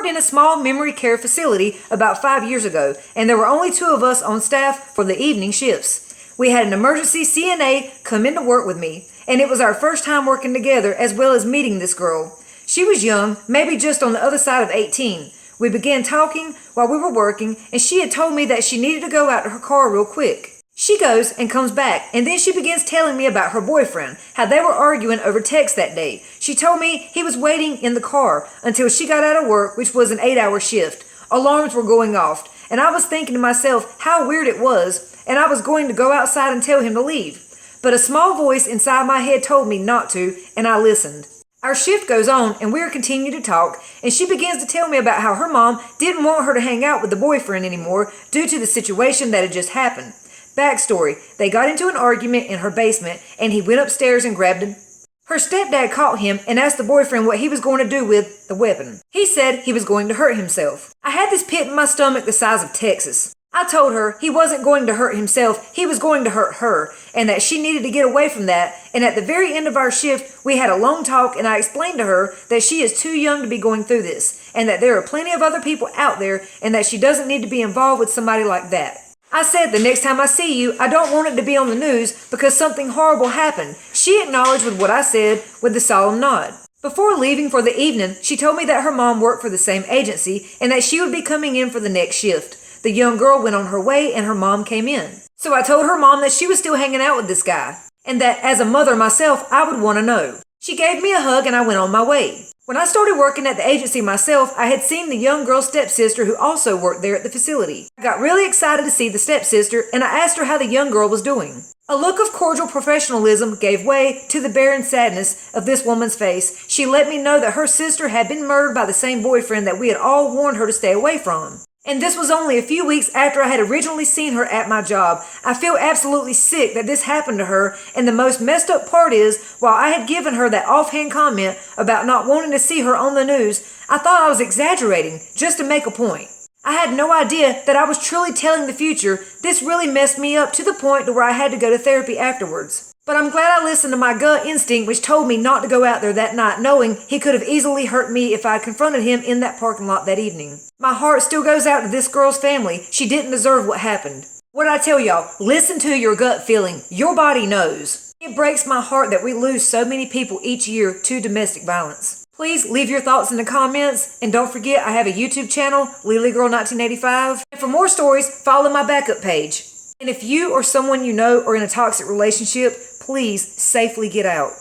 worked in a small memory care facility about 5 years ago, and there were only 2 of us on staff for the evening shifts. We had an emergency CNA come in to work with me, and it was our first time working together as well as meeting this girl. She was young, maybe just on the other side of 18. We began talking while we were working, and she had told me that she needed to go out to her car real quick. She goes and comes back, and then she begins telling me about her boyfriend, how they were arguing over text that day. She told me he was waiting in the car until she got out of work, which was an 8-hour shift. Alarms were going off, and I was thinking to myself how weird it was, and I was going to go outside and tell him to leave. But a small voice inside my head told me not to, and I listened. Our shift goes on, and we are continuing to talk, and she begins to tell me about how her mom didn't want her to hang out with the boyfriend anymore due to the situation that had just happened. Backstory, they got into an argument in her basement, and he went upstairs and grabbed him. Her stepdad caught him and asked the boyfriend what he was going to do with the weapon. He said he was going to hurt himself. I had this pit in my stomach the size of Texas. I told her he wasn't going to hurt himself, he was going to hurt her, and that she needed to get away from that. And at the very end of our shift, we had a long talk, and I explained to her that she is too young to be going through this, and that there are plenty of other people out there, and that she doesn't need to be involved with somebody like that. I said the next time I see you, I don't want it to be on the news because something horrible happened. She acknowledged with what I said with a solemn nod. Before leaving for the evening, she told me that her mom worked for the same agency and that she would be coming in for the next shift. The young girl went on her way and her mom came in. So I told her mom that she was still hanging out with this guy and that as a mother myself, I would want to know. She gave me a hug and I went on my way. When I started working at the agency myself, I had seen the young girl's stepsister who also worked there at the facility. I got really excited to see the stepsister, and I asked her how the young girl was doing. A look of cordial professionalism gave way to the barren sadness of this woman's face. She let me know that her sister had been murdered by the same boyfriend that we had all warned her to stay away from. And this was only a few weeks after I had originally seen her at my job. I feel absolutely sick that this happened to her, and the most messed up part is, while I had given her that offhand comment about not wanting to see her on the news, I thought I was exaggerating just to make a point. I had no idea that I was truly telling the future. This really messed me up to the point to where I had to go to therapy afterwards. But I'm glad I listened to my gut instinct, which told me not to go out there that night, knowing he could have easily hurt me if I had confronted him in that parking lot that evening. My heart still goes out to this girl's family. She didn't deserve what happened. What did I tell y'all? Listen to your gut feeling. Your body knows. It breaks my heart that we lose so many people each year to domestic violence. Please leave your thoughts in the comments, and don't forget I have a YouTube channel, LilyGirl1985. And for more stories, follow my backup page. And if you or someone you know are in a toxic relationship, please safely get out.